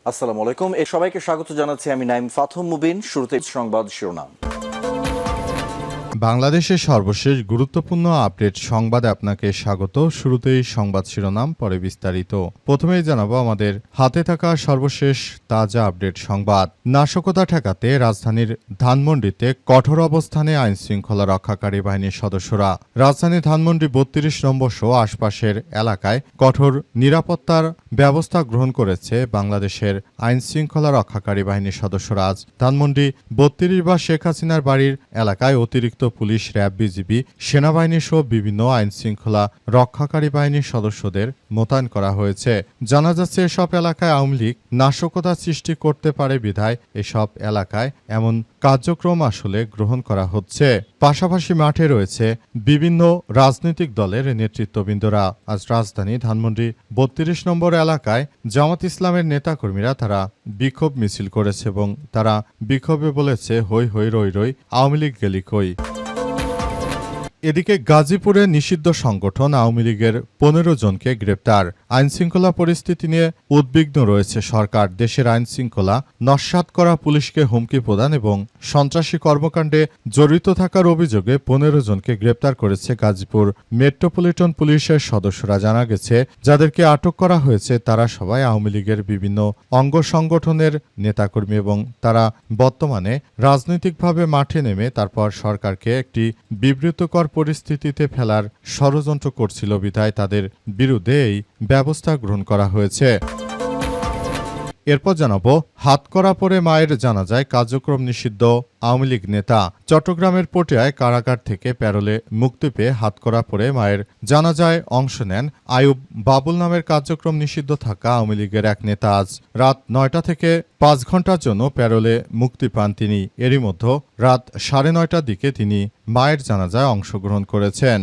আসসালামু আলাইকুম। সবাইকে স্বাগত জানাচ্ছি আমি নাইম ফাথম মুবিন। শুরুতে সংবাদ শিরোনাম। বাংলাদেশের সর্বশেষ গুরুত্বপূর্ণ আপডেট সংবাদে আপনাকে স্বাগত। শুরুতেই সংবাদ শিরোনাম, পরে বিস্তারিত। প্রথমেই জানাবো আমাদের হাতে থাকা সর্বশেষ তাজা আপডেট সংবাদ। নাশকতা ঠেকাতে রাজধানীর ধানমন্ডিতে কঠোর অবস্থানে আইনশৃঙ্খলা রক্ষাকারী বাহিনীর সদস্যরা। রাজধানী ধানমন্ডি ৩২ নম্বর সহ আশপাশের এলাকায় কঠোর নিরাপত্তার ব্যবস্থা গ্রহণ করেছে বাংলাদেশের আইনশৃঙ্খলা রক্ষাকারী বাহিনীর সদস্যরা। আজ ধানমন্ডি ৩২ বা শেখ হাসিনার বাড়ির এলাকায় অতিরিক্ত পুলিশ, র্যাব, বিজিবি, সেনাবাহিনী সহ বিভিন্ন আইনশৃঙ্খলা রক্ষাকারী বাহিনীর সদস্যদের মোতায়েন করা হয়েছে। জানা যাচ্ছে এসব এলাকায় আওয়ামী লীগ নাশকতা সৃষ্টি করতে পারে বিধায় এসব এলাকায় এমন কার্যক্রম আসলে গ্রহণ করা হচ্ছে। পাশাপাশি মাঠে রয়েছে বিভিন্ন রাজনৈতিক দলের নেতৃত্ববৃন্দরা। আজ রাজধানী ধানমন্ডি ৩২ নম্বর এলাকায় জামাত ইসলামের নেতাকর্মীরা তারা বিক্ষোভ মিছিল করেছে এবং তারা বিক্ষোভে বলেছে, হই হই রই রই, আওয়ামী লীগ গেলি কই। এদিকে গাজীপুরে নিষিদ্ধ সংগঠন আওয়ামী লীগের ১৫ জনকে গ্রেপ্তার। আইনশৃঙ্খলা পরিস্থিতি নিয়ে উদ্বিগ্ন রয়েছে সরকার। দেশের আইনশৃঙ্খলা নস্যাৎ করা পুলিশকে হুমকি প্রদান এবং সন্ত্রাসী কর্মকাণ্ডে জড়িত থাকার অভিযোগে ১৫ জনকে গ্রেপ্তার করেছে গাজীপুর মেট্রোপলিটন পুলিশের সদস্যরা। জানা গেছে, যাদেরকে আটক করা হয়েছে তারা সবাই আওয়ামী লীগের বিভিন্ন অঙ্গ সংগঠনের নেতাকর্মী এবং তারা বর্তমানে রাজনৈতিকভাবে মাঠে নেমে তারপর সরকারকে একটি বিব্রতকর পরিস্থিতিতে ফেলার ষড়যন্ত্র করছিল বিধায় তাদের বিরুদ্ধে এই ব্যবস্থা গ্রহণ করা হয়েছে। এরপর জানাবো, হাতকড়া পরে মায়ের জানাজায় কার্যক্রম নিষিদ্ধ আওয়ামী লীগ নেতা। চট্টগ্রামের পটিয়ায় কারাগার থেকে প্যারোলে মুক্তি পেয়ে হাতকড়া পরে মায়ের জানাজায় অংশ নেন আইয়ুব বাবুল নামের কার্যক্রম নিষিদ্ধ থাকা আওয়ামী লীগের এক নেতা। আজ রাত ৯টা থেকে ৫ ঘন্টার জন্য প্যারোলে মুক্তি পান তিনি। এরই মধ্যে রাত ৯:৩০টার দিকে তিনি মায়ের জানাজায় অংশগ্রহণ করেছেন।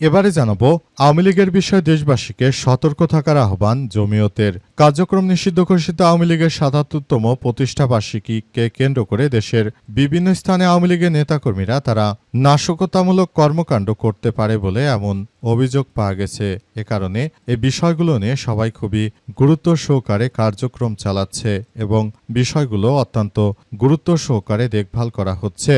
এবারে জানাবো, আওয়ামী লীগের বিষয়ে দেশবাসীকে সতর্ক থাকার আহ্বান জমিয়তের। কার্যক্রম নিষিদ্ধ ঘোষিত আওয়ামী লীগের ৭৭তম প্রতিষ্ঠাবার্ষিকীকে কেন্দ্র করে দেশের বিভিন্ন স্থানে আওয়ামী লীগের নেতাকর্মীরা তারা নাশকতামূলক কর্মকাণ্ড করতে পারে বলে এমন অভিযোগ পাওয়া গেছে। এ কারণে এই বিষয়গুলো নিয়ে সবাই খুবই গুরুত্ব সহকারে কার্যক্রম চালাচ্ছে এবং বিষয়গুলো অত্যন্ত গুরুত্ব সহকারে দেখভাল করা হচ্ছে।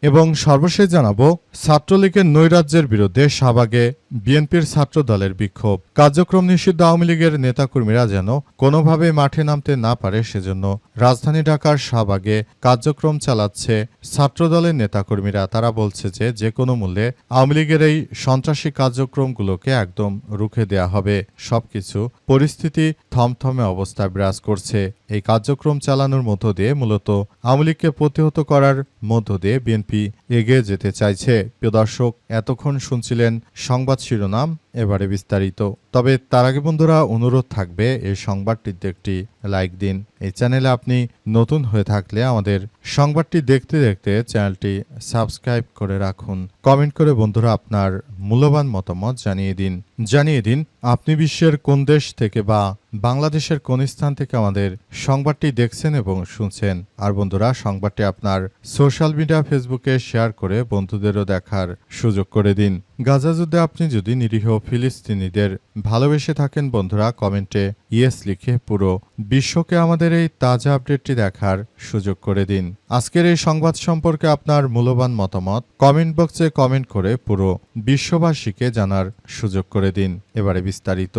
এবং সর্বশেষ জানাবো, ছাত্রলীগের নৈরাজ্যের বিরুদ্ধে শাহবাগে বিএনপির ছাত্র দলের বিক্ষোভ। কার্যক্রম নিষিদ্ধ আওয়ামী লীগের নেতাকর্মীরা যেন কোনোভাবে মাঠে নামতে না পারে সেজন্য রাজধানী ঢাকার শাহবাগে কার্যক্রম চালাচ্ছে ছাত্রদলের নেতাকর্মীরা। তারা বলছে যে কোনো মূল্যে আওয়ামী লীগের এই সন্ত্রাসী কার্যক্রমগুলোকে একদম রুখে দেয়া হবে। সবকিছু পরিস্থিতি থমথমে অবস্থা বিরাজ করছে। এই কার্যক্রম চালানোর মধ্য দিয়ে মূলত আওয়ামী লীগকে প্রতিহত করার মধ্য দিয়ে বিএনপি এগিয়ে যেতে চাইছে। প্রিয় দর্শক, এতক্ষণ শুনছিলেন সংবাদ শিরোনাম, এবারে বিস্তারিত। তবে তার আগে বন্ধুরা অনুরোধ থাকবে, এই সংবাদটিতে একটি লাইক দিন। এই চ্যানেলে আপনি নতুন হয়ে থাকলে আমাদের সংবাদটি দেখতে দেখতে চ্যানেলটি সাবস্ক্রাইব করে রাখুন। কমেন্ট করে বন্ধুরা আপনার মূল্যবান মতামত জানিয়ে দিন আপনি বিশ্বের কোন দেশ থেকে বা বাংলাদেশের কোন স্থান থেকে আমাদের সংবাদটি দেখছেন এবং শুনছেন। আর বন্ধুরা, সংবাদটি আপনার সোশ্যাল মিডিয়া ফেসবুকে শেয়ার করে বন্ধুদেরও দেখার সুযোগ করে দিন। গাজা যুদ্ধে আপনি যদি নিরীহ ফিলিস্তিনিদের ভালোবেসে থাকেন বন্ধুরা, কমেন্টে ইয়েস লিখে পুরো বিশ্বকে আমাদের এই তাজা আপডেটটি দেখার সুযোগ করে দিন। আজকের এই সংবাদ সম্পর্কে আপনার মূল্যবান মতামত কমেন্ট বক্সে কমেন্ট করে পুরো বিশ্ববাসীকে জানার সুযোগ করে দিন। এবারে বিস্তারিত।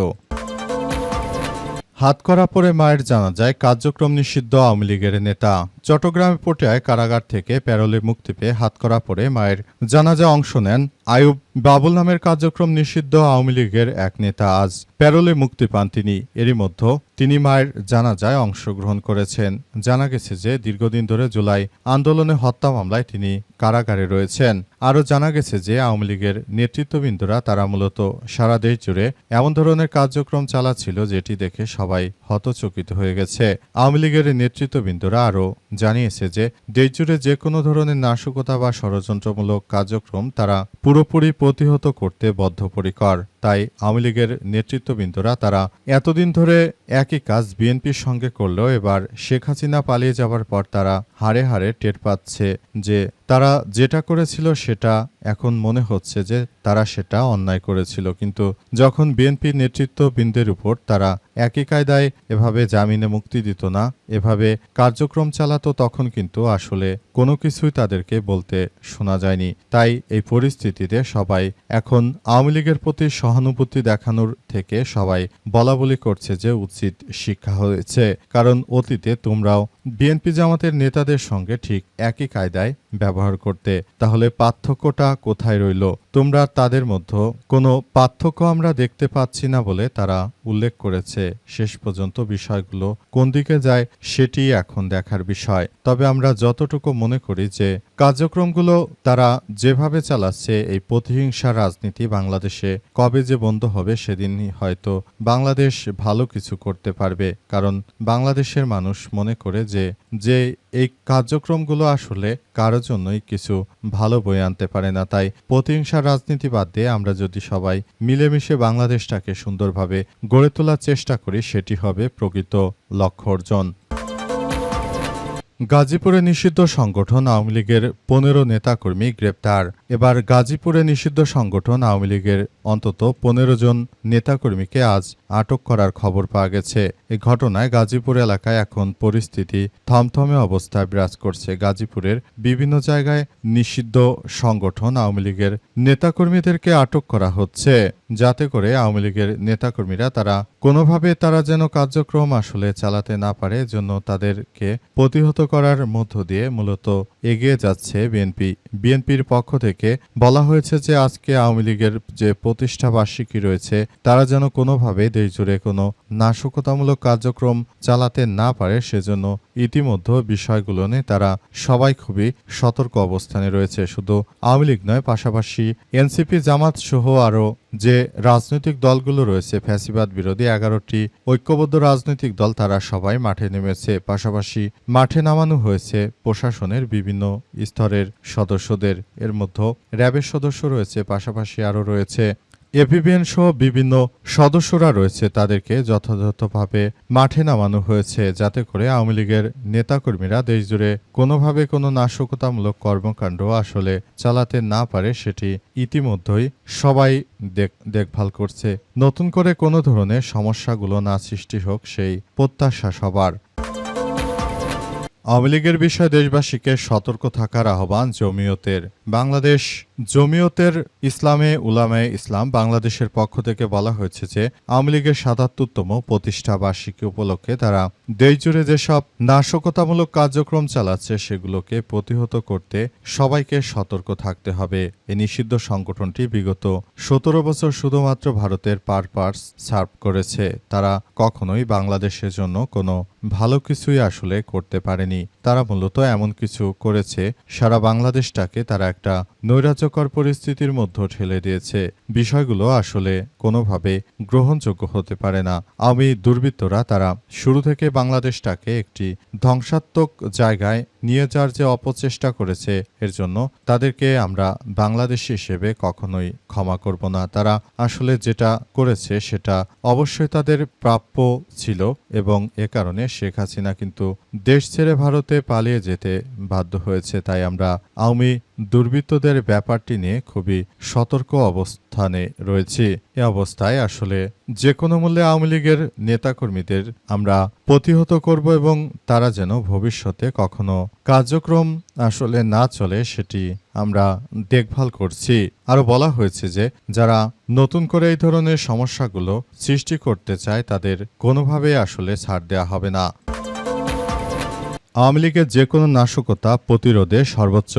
হাতকড়া পরে মায়ের জানাজায় কার্যক্রম নিষিদ্ধ আওয়ামী লীগের নেতা। চট্টগ্রামের পটিয়ায় কারাগার থেকে প্যারোলে মুক্তি পেয়ে হাতকড়া পরে মায়ের জানাজায় অংশ নেন আইয়ুব বাবুল নামের কার্যক্রম নিষিদ্ধ আওয়ামী লীগের এক নেতা। আজ প্যারোলে মুক্তি পান তিনি। এরই মধ্যে তিনি মায়ের জানাজায় অংশগ্রহণ করেছেন। জানা গেছে যে দীর্ঘদিন ধরে জুলাই আন্দোলনে হত্যা মামলায় তিনি কারাগারে রয়েছেন। আরও জানা গেছে যে আওয়ামী লীগের নেতৃত্ববৃন্দরা তারা মূলত সারা দেশ জুড়ে এমন ধরনের কার্যক্রম চালাচ্ছিল যেটি দেখে সবাই হতচকিত হয়ে গেছে। আওয়ামী লীগের নেতৃত্ববৃন্দরা আরও জানিয়েছে যে দেশ জুড়ে যে কোনো ধরনের নাশকতা বা ষড়যন্ত্রমূলক কার্যক্রম তারা পুরোপুরি প্রতিহত করতে বদ্ধপরিকর। তাই আওয়ামী লীগের নেতৃত্ববৃন্দরা তারা এতদিন ধরে একই কাজ বিএনপির সঙ্গে করলেও এবার শেখ হাসিনা পালিয়ে যাবার পর তারা হাড়ে হাড়ে টের পাচ্ছে যে তারা যেটা করেছিল সেটা এখন মনে হচ্ছে যে তারা সেটা অন্যায় করেছিল। কিন্তু যখন বিএনপির নেতৃত্ববৃন্দের উপর তারা একই কায়দায় এভাবে জামিনে মুক্তি দিত না, এভাবে কার্যক্রম চালাতো, তখন কিন্তু আসলে কোনো কিছুই তাদেরকে বলতে শোনা যায়নি। তাই এই পরিস্থিতিতে সবাই এখন আওয়ামী লীগের প্রতি সহানুভূতি দেখানোর থেকে সবাই বলাবলি করছে যে উচিত শিক্ষা হয়েছে, কারণ অতীতে তোমরাও বিএনপি জামাতের নেতাদের সঙ্গে ঠিক একই কায়দায় ব্যবহার করতে, তাহলে পার্থক্যটা কোথায় রইল? তোমরা তাদের মধ্যে কোনো পার্থক্য আমরা দেখতে পাচ্ছি না বলে তারা উল্লেখ করেছে। শেষ পর্যন্ত বিষয়গুলো কোন দিকে যায় সেটি এখন দেখার বিষয়। তবে আমরা যতটুকু মনে করি যে কার্যক্রমগুলো তারা যেভাবে চালাচ্ছে, এই প্রতিহিংসা রাজনীতি বাংলাদেশে কবে যে বন্ধ হবে সেদিনই হয়তো বাংলাদেশ ভালো কিছু করতে পারবে। কারণ বাংলাদেশের মানুষ মনে করে যে এই কার্যক্রমগুলো আসলে কারোর জন্যই কিছু ভালো বয়ে আনতে পারে না। তাই প্রতিহিংসা রাজনীতি বাদ দিয়ে আমরা যদি সবাই মিলেমিশে বাংলাদেশটাকে সুন্দরভাবে গড়ে তোলার চেষ্টা করি, সেটি হবে প্রকৃত লক্ষ্য অর্জন। গাজীপুরে নিষিদ্ধ সংগঠন আওয়ামী লীগের 15 নেতাকর্মী গ্রেপ্তার। এবার গাজীপুরে নিষিদ্ধ সংগঠন আওয়ামী লীগের অন্তত 15 জন নেতাকর্মীকে আজ আটক করার খবর পাওয়া গেছে। এই ঘটনায় গাজীপুর এলাকায় এখন পরিস্থিতি থমথমে অবস্থায় বিরাজ করছে। গাজীপুরের বিভিন্ন জায়গায় নিষিদ্ধ সংগঠন আওয়ামী লীগের নেতাকর্মীদেরকে আটক করা হচ্ছে, যাতে করে আওয়ামী লীগের নেতাকর্মীরা তারা কোনোভাবে তারা যেন কার্যক্রম আসলে চালাতে না পারে, জন্য তাদেরকে প্রতিহত করার মধ্য দিয়ে মূলত এগিয়ে যাচ্ছে বিএনপি। বিএনপির পক্ষ থেকে বলা হয়েছে যে আজকে আওয়ামী লীগের যে প্রতিষ্ঠা বার্ষিকী রয়েছে, তারা যেন কোনোভাবে দেশজুড়ে কোনো নাশকতামূলক কার্যক্রম চালাতে না পারে, সেজন্য ইতিমধ্যে বিষয়গুলো নিয়ে তারা সবাই খুবই সতর্ক অবস্থানে রয়েছে। শুধু আওয়ামী লীগ নয়, পাশাপাশি এনসিপি, জামাত সহ আরও যে রাজনৈতিক দলগুলো রয়েছে, ফ্যাসিবাদ বিরোধী 11টি ঐক্যবদ্ধ রাজনৈতিক দল, তারা সবাই মাঠে নেমেছে। পাশাপাশি মাঠে নামানো হয়েছে প্রশাসনের বিভিন্ন স্তরের সদস্যদের। এর মধ্যে র্যাবের সদস্য রয়েছে, পাশাপাশি আরও রয়েছে এপিবিএন সহ বিভিন্ন সদস্যরা রয়েছে। তাদেরকে যথাযথভাবে মাঠে নামানো হয়েছে, যাতে করে আওয়ামী লীগের নেতাকর্মীরা দেশজুড়ে কোনোভাবে কোনো নাশকতামূলক কর্মকাণ্ড আসলে চালাতে না পারে, সেটি ইতিমধ্যেই সবাই দেখভাল করছে। নতুন করে কোনো ধরনের সমস্যাগুলো না সৃষ্টি হোক, সেই প্রত্যাশা সবার। আওয়ামী লীগের বিষয়ে দেশবাসীকে সতর্ক থাকার আহ্বান জমিয়তের। বাংলাদেশ জমিয়তের ইসলামে উলামায়ে ইসলাম বাংলাদেশের পক্ষ থেকে বলা হয়েছে যে আওয়ামী লীগের ৭৭তম প্রতিষ্ঠা বার্ষিকী উপলক্ষে তারা দেশজুড়ে যেসব নাশকতামূলক কার্যক্রম চালাচ্ছে সেগুলোকে প্রতিহত করতে সবাইকে সতর্ক থাকতে হবে। এই নিষিদ্ধ সংগঠনটি বিগত ১৭ বছর শুধুমাত্র ভারতের পারপাস সার্ভ করেছে। তারা কখনোই বাংলাদেশের জন্য কোনো ভালো কিছুই আসলে করতে পারেনি। তারা মূলত এমন কিছু করেছে, সারা বাংলাদেশটাকে তারা একটা নৈরাজ্যকর পরিস্থিতির মধ্যে ঠেলে দিয়েছে। বিষয়গুলো আসলে কোনোভাবে গ্রহণযোগ্য হতে পারে না। আওয়ামী দুর্বৃত্তরা তারা শুরু থেকে বাংলাদেশটাকে একটি ধ্বংসাত্মক জায়গায় নিয়ে যাওয়ার যে অপচেষ্টা করেছে, এর জন্য তাদেরকে আমরা বাংলাদেশি হিসেবে কখনোই ক্ষমা করব না। তারা আসলে যেটা করেছে সেটা অবশ্যই তাদের প্রাপ্য ছিল, এবং এ কারণে শেখ হাসিনা কিন্তু দেশ ছেড়ে ভারতে পালিয়ে যেতে বাধ্য হয়েছে। তাই আমরা আওয়ামী দুর্বৃত্তদের ব্যাপারটি নিয়ে খুবই সতর্ক অবস্থানে রয়েছি। এ অবস্থায় আসলে যে কোনো মূল্যে আওয়ামী লীগের নেতাকর্মীদের আমরা প্রতিহত করব, এবং তারা যেন ভবিষ্যতে কখনো কার্যক্রম আসলে না চলে সেটি আমরা দেখভাল করছি। আরও বলা হয়েছে যে যারা নতুন করে এই ধরনের সমস্যাগুলো সৃষ্টি করতে চায় তাদের কোনোভাবে আসলে ছাড় দেওয়া হবে না। আওয়ামী লীগের যে কোনো নাশকতা প্রতিরোধে সর্বোচ্চ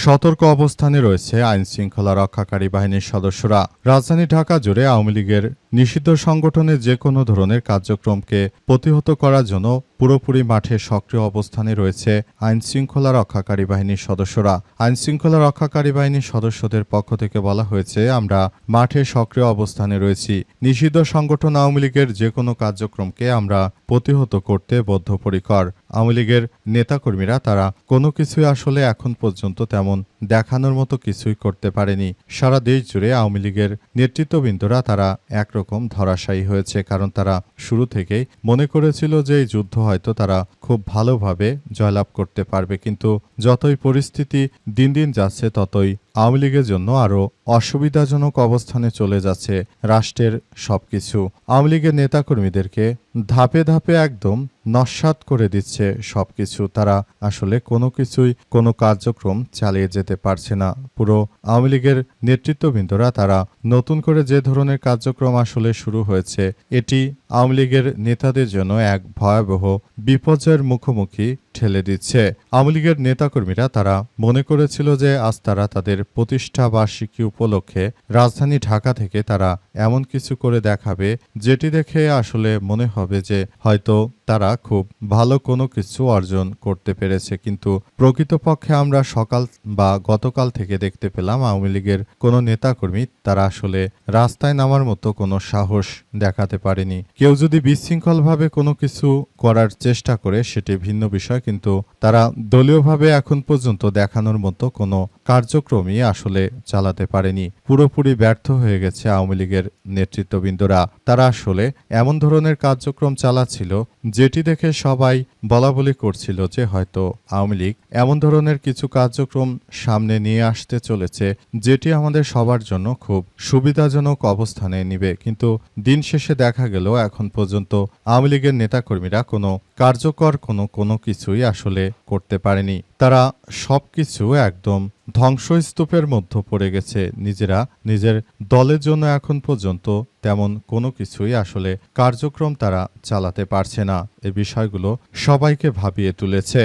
সতর্ক অবস্থানে রয়েছে আইন শৃঙ্খলা রক্ষাকারী বাহিনীর সদস্যরা। রাজধানী ঢাকা জুড়ে আওয়ামী লীগের নিষিদ্ধ সংগঠনের যে কোনো ধরনের কার্যক্রমকে প্রতিহত করার জন্য পুরোপুরি মাঠে সক্রিয় অবস্থানে রয়েছে আইন শৃঙ্খলা রক্ষাকারী বাহিনীর সদস্যরা। আইন শৃঙ্খলা রক্ষাকারী বাহিনীর সদস্যদের পক্ষ থেকে বলা হয়েছে, আমরা মাঠে সক্রিয় অবস্থানে রয়েছি। নিষিদ্ধ সংগঠন আওয়ামী লীগের যে কোনো কার্যক্রমকে আমরা প্রতিহত করতে বদ্ধপরিকর। আওয়ামী লীগের নেতাকর্মীরা তারা কোনো কিছুই আসলে এখন পর্যন্ত তেমন তেমন দেখানোর মতো কিছুই করতে পারেনি। সারা দেশ জুড়ে আওয়ামী লীগের নেতৃত্ববৃন্দরা তারা একরকম ধরাশায়ী হয়েছে, কারণ তারা শুরু থেকেই মনে করেছিল যে এই যুদ্ধ হয়তো তারা খুব ভালোভাবে জয়লাভ করতে পারবে। কিন্তু যতই পরিস্থিতি দিন দিন যাচ্ছে ততই আওয়ামী লীগের জন্য আরও অসুবিধাজনক অবস্থানে চলে যাচ্ছে রাষ্ট্রের সবকিছু। আওয়ামী লীগের নেতাকর্মীদেরকে ধাপে ধাপে একদম নস্যাৎ করে দিচ্ছে সবকিছু। তারা আসলে কোনো কিছুই কোনো কার্যক্রম চালিয়ে যেতে পারছে না। পুরো আওয়ামী লীগের নেতৃত্ববৃন্দরা তারা নতুন করে যে ধরনের কার্যক্রম আসলে শুরু হয়েছে, এটি আওয়ামী লীগের নেতাদের জন্য এক ভয়াবহ বিপর্যয়ের মুখোমুখি ঠেলে দিচ্ছে। আওয়ামী লীগের নেতাকর্মীরা তারা মনে করেছিল যে আজ তারা তাদের প্রতিষ্ঠা বার্ষিকী উপলক্ষে রাজধানী ঢাকা থেকে তারা এমন কিছু করে দেখাবে যেটি দেখে আসলে মনে হবে যে হয়তো তারা খুব ভালো কোনো কিছু অর্জন করতে পেরেছে। কিন্তু প্রকৃতপক্ষে আমরা সকাল বা গতকাল থেকে দেখতে পেলাম আওয়ামী লীগের কোনো নেতাকর্মী তারা আসলে রাস্তায় নামার মতো কোনো সাহস দেখাতে পারেনি। কেউ যদি বিশৃঙ্খলভাবে কোনো কিছু করার চেষ্টা করে সেটি ভিন্ন বিষয়, কিন্তু তারা দলীয়ভাবে এখন পর্যন্ত দেখানোর মতো কোনো কার্যক্রমই আসলে চালাতে পারেনি। পুরোপুরি ব্যর্থ হয়ে গেছে আওয়ামী লীগের নেতৃত্ববৃন্দরা। তারা আসলে এমন ধরনের কার্যক্রম চালাচ্ছিল যেটি দেখে সবাই বলাবলি করছিল যে হয়তো আওয়ামী লীগ এমন ধরনের কিছু কার্যক্রম সামনে নিয়ে আসতে চলেছে যেটি আমাদের সবার জন্য খুব সুবিধাজনক অবস্থানে নিবে। কিন্তু দিন শেষে দেখা গেল এখন পর্যন্ত আওয়ামী লীগের নেতাকর্মীরা কোনো কার্যকর কোনো কিছুই আসলে করতে পারেনি। তারা সবকিছু একদম ধ্বংসস্তূপের মধ্যে পড়ে গেছে। নিজেরা নিজের দলের জন্য এখন পর্যন্ত তেমন কোনো কিছুই আসলে কার্যক্রম তারা চালাতে পারছে না। এই বিষয়গুলো সবাইকে ভাবিয়ে তুলেছে।